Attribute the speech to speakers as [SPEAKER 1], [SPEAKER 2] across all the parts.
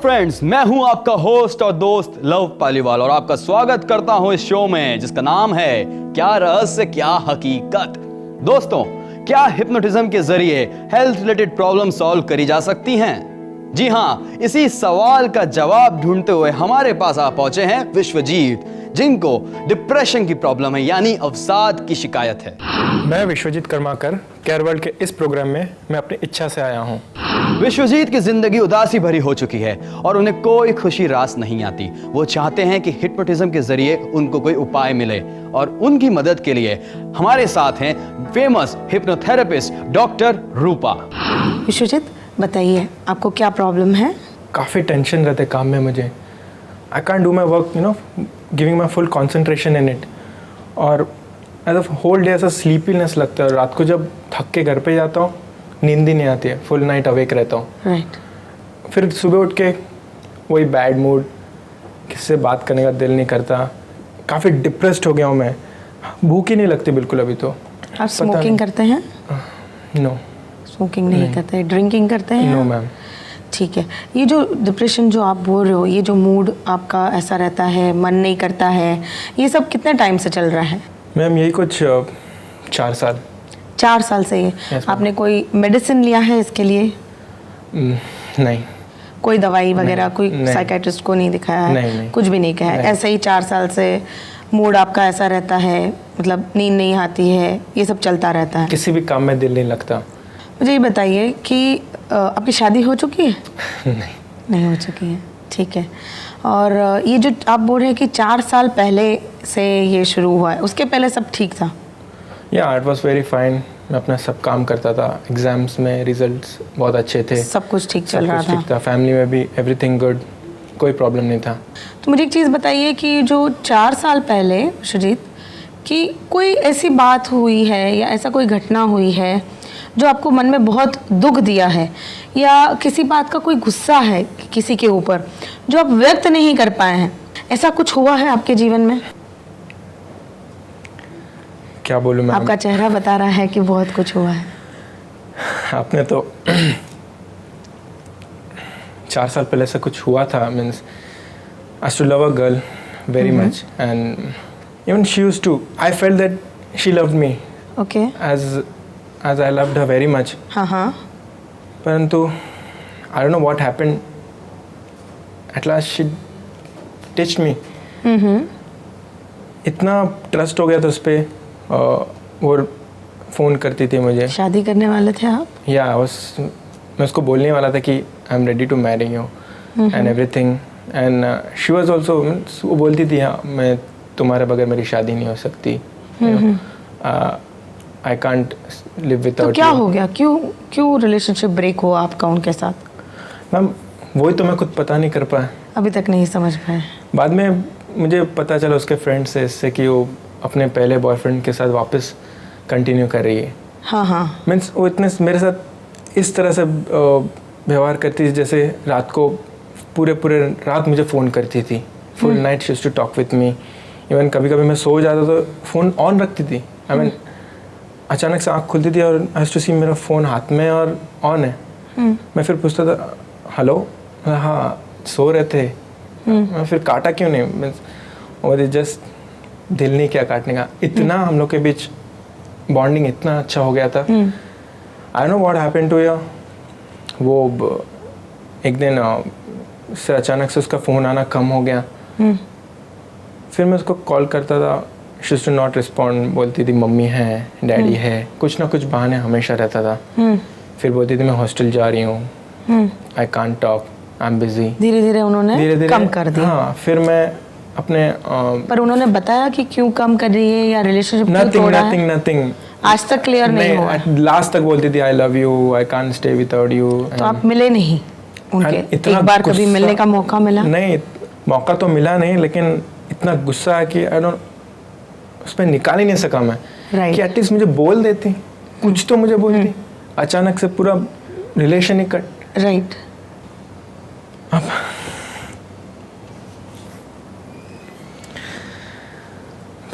[SPEAKER 1] Friends, मैं हूं आपका होस्ट और दोस्त लव पालीवाल और आपका स्वागत करता हूं इस शो में जिसका नाम है क्या रहस्य क्या हकीकत। दोस्तों, क्या हिप्नोटिज्म के जरिए हेल्थ रिलेटेड प्रॉब्लम सॉल्व करी जा सकती हैं? जी हां, इसी सवाल का जवाब ढूंढते हुए हमारे पास आ पहुंचे हैं विश्वजीत, जिनको डिप्रेशन की प्रॉब्लम है यानी अवसाद की शिकायत है।
[SPEAKER 2] मैं विश्वजीत कर्माकर केयर वर्ल्ड के इस प्रोग्राम में मैं अपनी इच्छा से आया हूं।
[SPEAKER 1] विश्वजीत की जिंदगी उदासी भरी हो चुकी है और उन्हें कोई खुशी रास नहीं आती। वो चाहते हैं कि हिप्नोटिज्म के जरिए उनको कोई उपाय मिले और उनकी मदद के लिए हमारे साथ हैं फेमस हिप्नोथेरेपिस्ट डॉक्टर रूपा।
[SPEAKER 3] विश्वजीत, बताइए आपको क्या प्रॉब्लम है?
[SPEAKER 2] काफ़ी टेंशन रहते काम में मुझे। I can't do my work, giving my full concentration in it. और एज अ होल डे ऐसा स्लीपीनेस लगता है। रात को जब थक के घर पे जाता हूँ, नींद ही नहीं आती है, फुल नाइट अवेक रहता हूँ।
[SPEAKER 3] राइट।
[SPEAKER 2] फिर सुबह उठ के वही बैड मूड, किससे बात करने का दिल नहीं करता, काफ़ी डिप्रेस्ड हो गया हूँ मैं। भूख ही नहीं लगती बिल्कुल अभी तो।
[SPEAKER 3] आप स्मोकिंग करते हैं?
[SPEAKER 2] नो,
[SPEAKER 3] स्मोकिंग नहीं करते। ड्रिंकिंग करते हैं?
[SPEAKER 2] No ma'am.
[SPEAKER 3] ठीक है। ये जो डिप्रेशन जो आप बोल रहे हो, ये जो मूड आपका ऐसा रहता है, मन नहीं करता है, ये सब कितने टाइम से चल रहा है?
[SPEAKER 2] मैम यही कुछ 4 साल।
[SPEAKER 3] 4 साल से ये?
[SPEAKER 2] Yes,
[SPEAKER 3] आपने कोई मेडिसिन लिया है इसके लिए?
[SPEAKER 2] नहीं।
[SPEAKER 3] कोई दवाई वगैरह, कोई
[SPEAKER 2] नहीं।
[SPEAKER 3] साइकेट्रिस्ट को नहीं दिखाया है?
[SPEAKER 2] नहीं।
[SPEAKER 3] कुछ भी नहीं किया है? ऐसे ही 4 साल से मूड आपका ऐसा रहता है, मतलब नींद नहीं आती है, ये सब चलता रहता है?
[SPEAKER 2] किसी भी काम में दिल नहीं लगता।
[SPEAKER 3] मुझे ये बताइए कि आपकी शादी हो चुकी है?
[SPEAKER 2] नहीं
[SPEAKER 3] हो चुकी है। ठीक है। और ये जो आप बोल रहे हैं कि 4 साल पहले से ये शुरू हुआ है, उसके पहले सब ठीक था?
[SPEAKER 2] या इट वाज वेरी फाइन। मैं अपना सब काम करता था, एग्जाम्स में रिजल्ट्स बहुत अच्छे थे,
[SPEAKER 3] सब कुछ ठीक चल रहा
[SPEAKER 2] ठीक था। फैमिली में भी एवरीथिंग गुड, कोई प्रॉब्लम नहीं था।
[SPEAKER 3] तो मुझे एक चीज़ बताइए कि जो 4 साल पहले विश्वजीत, कि कोई ऐसी बात हुई है या ऐसा कोई घटना हुई है जो आपको मन में बहुत दुख दिया है, या किसी बात का कोई गुस्सा है किसी के ऊपर जो आप व्यक्त नहीं कर पाए हैं, ऐसा कुछ हुआ है आपके जीवन में?
[SPEAKER 2] क्या बोलूँ मैं?
[SPEAKER 3] आपका चेहरा बता रहा है कि बहुत कुछ हुआ है।
[SPEAKER 2] आपने तो 4 साल पहले से कुछ हुआ था। Means I used to love a girl very much and even she used to, I felt that she loved me
[SPEAKER 3] okay.
[SPEAKER 2] as I loved her very much.
[SPEAKER 3] हाँ।
[SPEAKER 2] परंतु I don't know what happened. At last she ditched me. इतना trust हो गया था उस पर। वो phone करती थी मुझे।
[SPEAKER 3] शादी करने वाले थे आप?
[SPEAKER 2] या मैं उसको बोलने वाला था कि I am ready to marry you and everything. And she was also, वो बोलती थी हाँ मैं तुम्हारे बगैर मेरी शादी नहीं हो सकती, आई कांट लिव विदाउट।
[SPEAKER 3] तो क्या हो गया? क्यों रिलेशनशिप ब्रेक हुआ आपका उनके साथ?
[SPEAKER 2] मैम वही तो मैं खुद पता नहीं कर पाया,
[SPEAKER 3] अभी तक नहीं समझ पाए।
[SPEAKER 2] बाद में मुझे पता चला उसके फ्रेंड से इससे कि वो अपने पहले बॉयफ्रेंड के साथ वापस कंटिन्यू कर रही है।
[SPEAKER 3] हाँ।
[SPEAKER 2] मीन्स वो इतने मेरे साथ इस तरह से व्यवहार करती थी जैसे रात को पूरे रात मुझे फ़ोन करती थी। Full night she used to talk with me. Even कभी मैं सो जाता तो फ़ोन ऑन रखती थी। आई मीन अचानक से आँख खुलती थी और आई यूज्ड टू सी मेरा फ़ोन हाथ में और ऑन है। मैं फिर पूछता था हेलो, हाँ सो रहे थे। मैं फिर काटा क्यों नहीं? मीन्स और जस्ट दिल नहीं किया काटने का। इतना हम लोग के बीच बॉन्डिंग इतना अच्छा हो गया था। I know what happened to you. वो एक दिन से अचानक से उसका फ़ोन आना कम हो गया। फिर मैं उसको कॉल करता था, she used to not respond. बोलती थी मम्मी है, डैडी है, कुछ ना कुछ बहाने हमेशा रहता था। फिर बोलती थी मैं हॉस्टल जा रही हूँ, I can't talk, I am busy.
[SPEAKER 3] धीरे धीरे उन्होंने कम कर दिया।
[SPEAKER 2] हाँ, फिर मैं अपने
[SPEAKER 3] पर उन्होंने बताया कि क्यों कम कर रही है या रिलेशनशिप क्यों तोड़ा है?
[SPEAKER 2] नथिंग
[SPEAKER 3] आज तक क्लियर नहीं हुआ।
[SPEAKER 2] लास्ट तक बोलती थी आई love you, I can't stay without you.
[SPEAKER 3] तो आप मिले नहीं उनके? एक बार कभी मिलने का मौका मिला?
[SPEAKER 2] नहीं, मौका तो मिला नहीं, लेकिन इतना गुस्सा है कि आई डोंट, उस पर निकाल ही नहीं सका मैं। कि एटलीस्ट मुझे बोल देती, कुछ तो मुझे बोलती। अचानक से पूरा रिलेशन ही कट।
[SPEAKER 3] राइट।
[SPEAKER 2] अब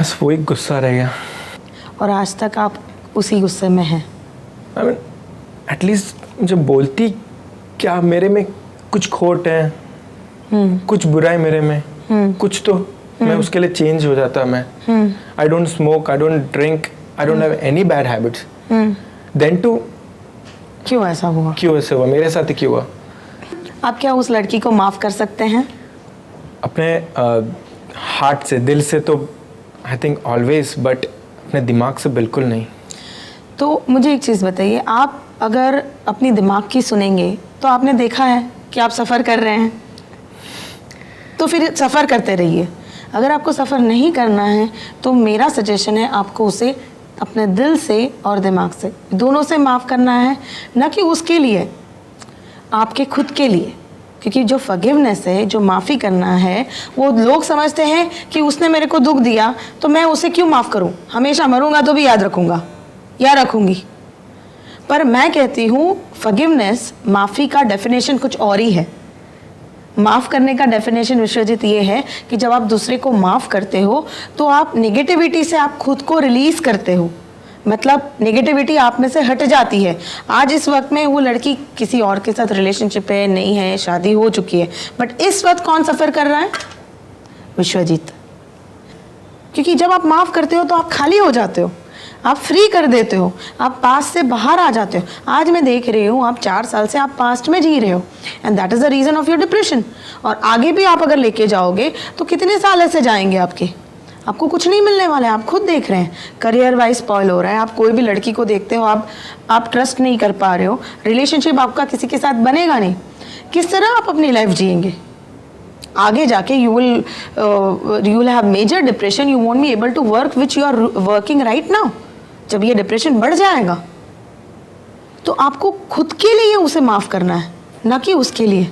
[SPEAKER 2] बस वही गुस्सा रह गया।
[SPEAKER 3] और आज तक आप उसी गुस्से में हैं?
[SPEAKER 2] आई मीन एटलीस्ट मुझे बोलती क्या मेरे में कुछ खोट है, कुछ बुराई मेरे में, कुछ तो मैं उसके लिए चेंज हो जाता। मैं I don't smoke, I don't drink, I don't have any bad habits. Then too
[SPEAKER 3] क्यों ऐसा हुआ?
[SPEAKER 2] क्यों ऐसे हुआ, मेरे साथ ही क्यों हुआ?
[SPEAKER 3] आप क्या उस लड़की को माफ कर सकते हैं?
[SPEAKER 2] अपने हार्ट से, दिल से तो आई थिंक ऑलवेज, बट अपने दिमाग से बिल्कुल नहीं।
[SPEAKER 3] तो मुझे एक चीज़ बताइए, आप अगर अपनी दिमाग की सुनेंगे तो आपने देखा है कि आप सफ़र कर रहे हैं, तो फिर सफ़र करते रहिए। अगर आपको सफ़र नहीं करना है तो मेरा सजेशन है आपको उसे अपने दिल से और दिमाग से, दोनों से माफ़ करना है, ना कि उसके लिए, आपके खुद के लिए। क्योंकि जो फॉरगिवनेस है, जो माफ़ी करना है, वो लोग समझते हैं कि उसने मेरे को दुख दिया तो मैं उसे क्यों माफ़ करूं, हमेशा मरूंगा तो भी याद रखूंगा या रखूंगी। पर मैं कहती हूँ फॉरगिवनेस, माफ़ी का डेफिनेशन कुछ और ही है। माफ़ करने का डेफिनेशन विश्वजीत ये है कि जब आप दूसरे को माफ़ करते हो तो आप नेगेटिविटी से आप खुद को रिलीज़ करते हो, मतलब नेगेटिविटी आप में से हट जाती है। आज इस वक्त में वो लड़की किसी और के साथ रिलेशनशिप है, नहीं है, शादी हो चुकी है, बट इस वक्त कौन सफ़र कर रहा है? विश्वजीत। क्योंकि जब आप माफ़ करते हो तो आप खाली हो जाते हो, आप फ्री कर देते हो, आप पास्ट से बाहर आ जाते हो। आज मैं देख रही हूँ आप 4 साल से आप पास्ट में जी रहे हो, and that is the reason of your depression. और आगे भी आप अगर लेके जाओगे तो कितने साल ऐसे जाएंगे आपके? आपको कुछ नहीं मिलने वाला है, आप खुद देख रहे हैं। करियर वाइज स्पॉइल हो रहा है। आप कोई भी लड़की को देखते हो, आप ट्रस्ट नहीं कर पा रहे हो, रिलेशनशिप आपका किसी के साथ बनेगा नहीं। किस तरह आप अपनी लाइफ जिएंगे? आगे जाके you will have major depression, you won't be able to work which you are working right now. जब ये डिप्रेशन बढ़ जाएगा तो आपको खुद के लिए उसे माफ़ करना है, ना कि उसके लिए।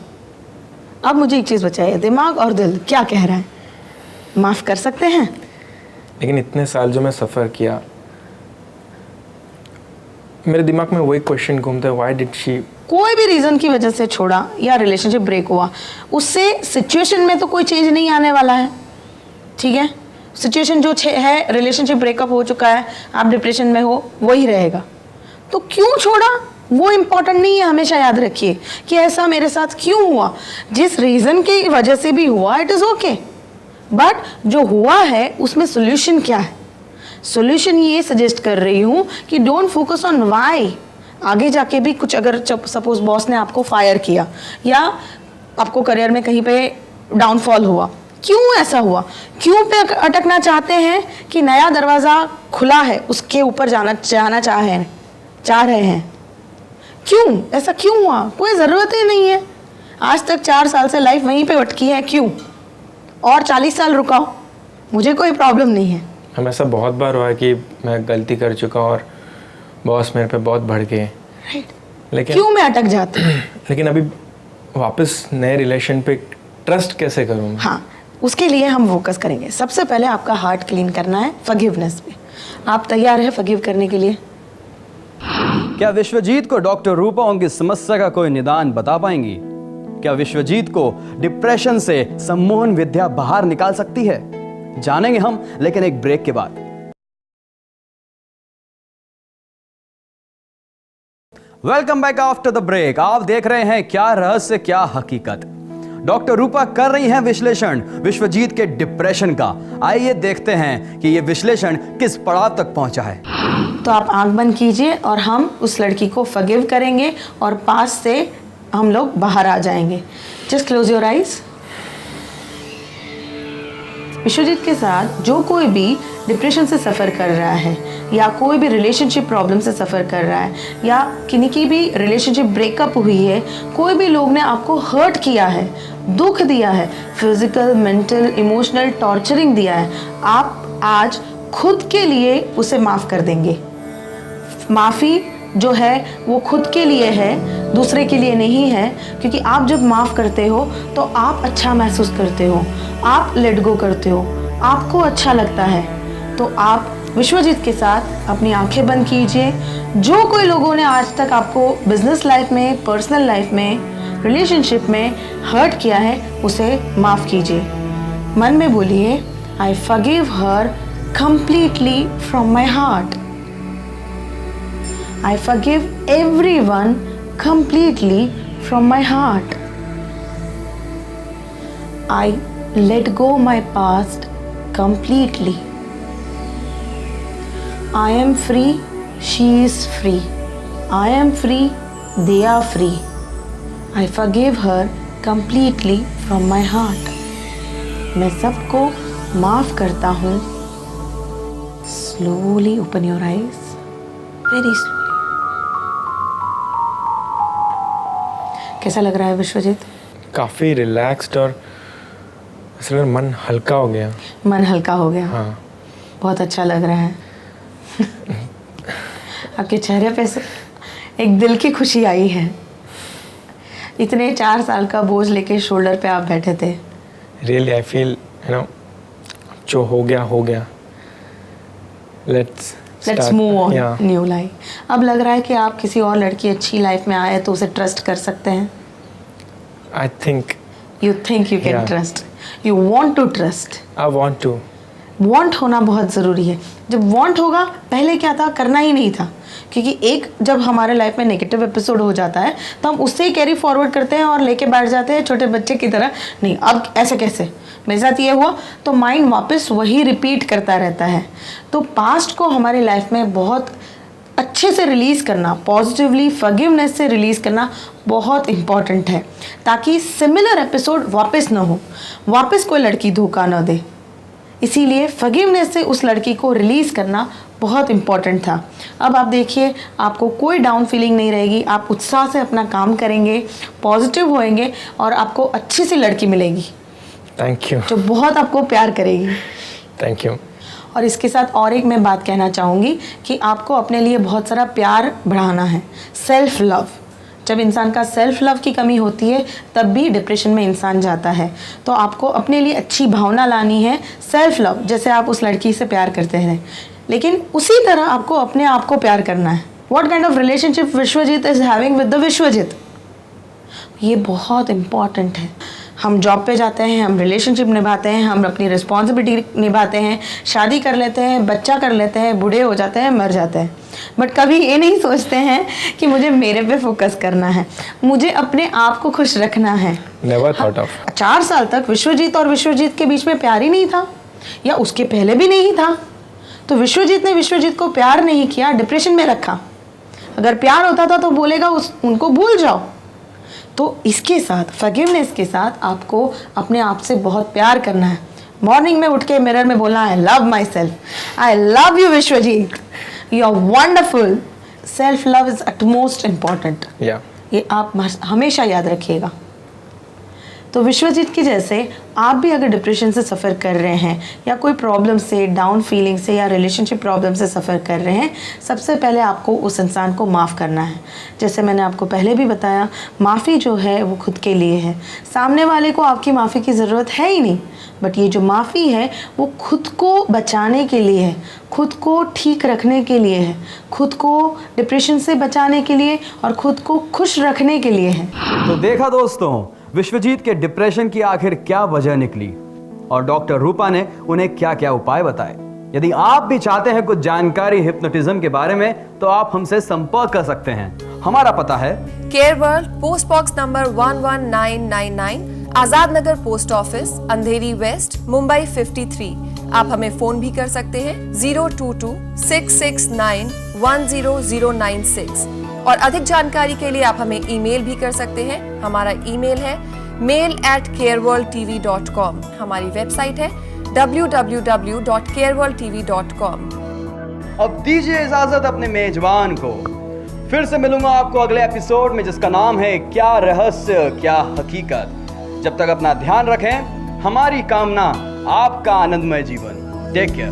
[SPEAKER 3] अब मुझे एक चीज़ बताइए, दिमाग और दिल क्या कह रहा है? माफ़ कर सकते हैं?
[SPEAKER 2] लेकिन इतने साल जो मैं सफ़र किया, मेरे दिमाग में वही क्वेश्चन घूमता है, व्हाई डिड शी।
[SPEAKER 3] कोई भी रीज़न की वजह से छोड़ा या रिलेशनशिप ब्रेक हुआ, उससे सिचुएशन में तो कोई चेंज नहीं आने वाला है, ठीक है? सिचुएशन जो है, रिलेशनशिप ब्रेकअप हो चुका है, आप डिप्रेशन में हो, वही रहेगा। तो क्यों छोड़ा वो इम्पोर्टेंट नहीं है। हमेशा याद रखिए कि ऐसा मेरे साथ क्यों हुआ, जिस रीज़न की वजह से भी हुआ, इट इज़ ओके, बट जो हुआ है उसमें सोल्यूशन क्या है? सोल्यूशन ये सजेस्ट कर रही हूँ कि डोंट फोकस ऑन वाई। आगे जाके भी कुछ, अगर सपोज बॉस ने आपको फायर किया या आपको करियर में कहीं पे डाउनफॉल हुआ, क्यों ऐसा हुआ? क्यों पे अटकना चाहते हैं कि नया दरवाज़ा खुला है उसके ऊपर जाना चाह रहे हैं? क्यों ऐसा क्यों हुआ? कोई ज़रूरत ही नहीं है। आज तक 4 साल से लाइफ वहीं पे अटकी है, क्यों? और 40 साल रुकाओ, मुझे कोई प्रॉब्लम नहीं है।
[SPEAKER 2] हम ऐसा बहुत बार हुआ है कि मैं गलती कर चुका और बॉस मेरे पे बहुत बढ़ गए, लेकिन
[SPEAKER 3] क्यों मैं अटक जाती हूँ?
[SPEAKER 2] लेकिन अभी वापस नए रिलेशन पे ट्रस्ट कैसे करूँ?
[SPEAKER 3] हाँ, उसके लिए हम फोकस करेंगे। सबसे पहले आपका हार्ट क्लीन करना है फॉरगिवनेस पे। आप तैयार हैं फॉरगिव करने के लिए?
[SPEAKER 1] क्या विश्वजीत को डॉक्टर रूपा उनकी समस्या का कोई निदान बता पाएंगी? क्या विश्वजीत को डिप्रेशन से सम्मोहन विद्या बाहर निकाल सकती है? जानेंगे हम, लेकिन एक ब्रेक के बाद। Welcome back after the break. आप देख रहे हैं क्या रहस्य क्या हकीकत। डॉक्टर रूपा कर रही हैं विश्लेषण विश्वजीत के डिप्रेशन का। आइए देखते हैं कि यह विश्लेषण किस पड़ाव तक पहुंचा है।
[SPEAKER 3] तो आप आंख बंद कीजिए और हम उस लड़की को फॉरगिव करेंगे और पास से हम लोग बाहर आ जाएंगे। Just close your eyes. Vishwajeet के साथ जो कोई भी डिप्रेशन से सफ़र कर रहा है या कोई भी रिलेशनशिप प्रॉब्लम से सफ़र कर रहा है या किन्हीं की भी रिलेशनशिप ब्रेकअप हुई है, कोई भी लोग ने आपको हर्ट किया है, दुख दिया है, फिजिकल, मेंटल, इमोशनल टॉर्चरिंग दिया है, आप आज खुद के लिए उसे माफ़ कर देंगे। माफ़ी जो है वो खुद के लिए है, दूसरे के लिए नहीं है। क्योंकि आप जब माफ़ करते हो तो आप अच्छा महसूस करते हो, आप लेट गो करते हो, आपको अच्छा लगता है। तो आप विश्वजीत के साथ अपनी आंखें बंद कीजिए। जो कोई लोगों ने आज तक आपको बिजनेस लाइफ में, पर्सनल लाइफ में, रिलेशनशिप में हर्ट किया है, उसे माफ़ कीजिए। मन में बोलिए, I forgive her completely from my heart. I forgive everyone completely from my heart. I let go my past completely. I am free, she is free. I am free, they are free. I forgive her completely from my heart. मैं सबको माफ करता हूँ. Slowly open your eyes, very slowly. कैसा लग रहा है विश्वजीत?
[SPEAKER 2] काफ़ी रिलैक्स्ड और ऐसा लग रहा है मन हल्का हो गया.
[SPEAKER 3] मन हल्का हो गया.
[SPEAKER 2] हाँ.
[SPEAKER 3] बहुत अच्छा लग रहा है. आपके चेहरे पे से एक दिल की खुशी आई है. इतने 4 साल का बोझ लेके शोल्डर पे आप बैठे थे.
[SPEAKER 2] रियली आई फील जो हो गया.
[SPEAKER 3] Let's move on, new life. अब लग रहा है कि आप किसी और लड़की अच्छी लाइफ में आए तो उसे ट्रस्ट कर सकते हैं.
[SPEAKER 2] I think
[SPEAKER 3] you can trust. You want to trust.
[SPEAKER 2] I want to.
[SPEAKER 3] Want होना बहुत ज़रूरी है. जब वांट होगा, पहले क्या था, करना ही नहीं था. क्योंकि एक जब हमारे लाइफ में नेगेटिव एपिसोड हो जाता है तो हम उससे ही कैरी फॉरवर्ड करते हैं और लेके बैठ जाते हैं छोटे बच्चे की तरह. नहीं, अब ऐसे कैसे, मेरे साथ ये हुआ, तो माइंड वापस वही रिपीट करता रहता है. तो पास्ट को हमारी लाइफ में बहुत अच्छे से रिलीज़ करना, पॉजिटिवली फॉरगिवनेस से रिलीज़ करना बहुत इम्पॉर्टेंट है, ताकि सिमिलर एपिसोड वापस ना हो, वापस कोई लड़की धोखा ना दे. इसीलिए फॉरगिवनेस से उस लड़की को रिलीज़ करना बहुत इम्पॉर्टेंट था. अब आप देखिए, आपको कोई डाउन फीलिंग नहीं रहेगी. आप उत्साह से अपना काम करेंगे, पॉजिटिव होएंगे और आपको अच्छी सी लड़की मिलेगी.
[SPEAKER 2] Thank you.
[SPEAKER 3] जो बहुत आपको प्यार करेगी.
[SPEAKER 2] Thank you.
[SPEAKER 3] और इसके साथ और एक मैं बात कहना चाहूँगी कि आपको अपने लिए बहुत सारा प्यार बढ़ाना है. Self love. जब इंसान का सेल्फ लव की कमी होती है तब भी डिप्रेशन में इंसान जाता है. तो आपको अपने लिए अच्छी भावना लानी है, सेल्फ लव, जैसे आप उस लड़की से प्यार करते हैं, लेकिन उसी तरह आपको अपने आप को प्यार करना है. What kind of relationship Vishwajeet is having with the Vishwajeet, ये बहुत इम्पॉर्टेंट है. हम जॉब पे जाते हैं, हम रिलेशनशिप निभाते हैं, हम अपनी रिस्पॉन्सिबिलिटी निभाते हैं, शादी कर लेते हैं, बच्चा कर लेते हैं, बूढ़े हो जाते हैं, मर जाते हैं, बट कभी ये नहीं सोचते हैं कि मुझे मेरे पे फोकस करना है, मुझे अपने आप को खुश रखना है.
[SPEAKER 2] Never thought of.
[SPEAKER 3] 4 साल तक विश्वजीत और विश्वजीत के बीच में प्यार ही नहीं था, या उसके पहले भी नहीं था. तो विश्वजीत ने विश्वजीत को प्यार नहीं किया, डिप्रेशन में रखा. अगर प्यार होता था तो बोलेगा उनको भूल जाओ. तो इसके साथ, फॉरगिवनेस के साथ, आपको अपने आप से बहुत प्यार करना है. मॉर्निंग में उठ के मिरर में बोलना, I love my self, I love you Vishwajeet, you are wonderful. Self love is utmost important. ये आप हमेशा याद रखिएगा. तो विश्वजीत की जैसे आप भी अगर डिप्रेशन से सफ़र कर रहे हैं, या कोई प्रॉब्लम से, डाउन फीलिंग से, या रिलेशनशिप प्रॉब्लम से सफ़र कर रहे हैं, सबसे पहले आपको उस इंसान को माफ़ करना है. जैसे मैंने आपको पहले भी बताया, माफ़ी जो है वो खुद के लिए है. सामने वाले को आपकी माफ़ी की ज़रूरत है ही नहीं, बट ये जो माफ़ी है वो खुद को बचाने के लिए है, खुद को ठीक रखने के लिए है, खुद को डिप्रेशन से बचाने के लिए और खुद को खुश रखने के लिए है.
[SPEAKER 1] तो देखा दोस्तों, विश्वजीत के डिप्रेशन की आखिर क्या वजह निकली और डॉक्टर रूपा ने उन्हें क्या क्या उपाय बताए. यदि आप भी चाहते हैं कुछ जानकारी हिप्नोटिज्म के बारे में तो आप हमसे संपर्क कर सकते हैं. हमारा पता है
[SPEAKER 4] care world, post box number 11999, Azad Nagar post office, अंधेरी वेस्ट, मुंबई 53. आप हमें फोन भी कर सकते हैं 022-669-10096. और अधिक जानकारी के लिए आप हमें ईमेल भी कर सकते हैं. हमारा ईमेल है mail@careworldtv.com. हमारी वेबसाइट है www.careworldtv.com.
[SPEAKER 1] अब दीजिए इजाजत अपने मेजबान को. फिर से मिलूंगा आपको अगले एपिसोड में, जिसका नाम है क्या रहस्य क्या हकीकत. जब तक अपना ध्यान रखें. हमारी कामना आपका आनंदमय जीवन. Take care.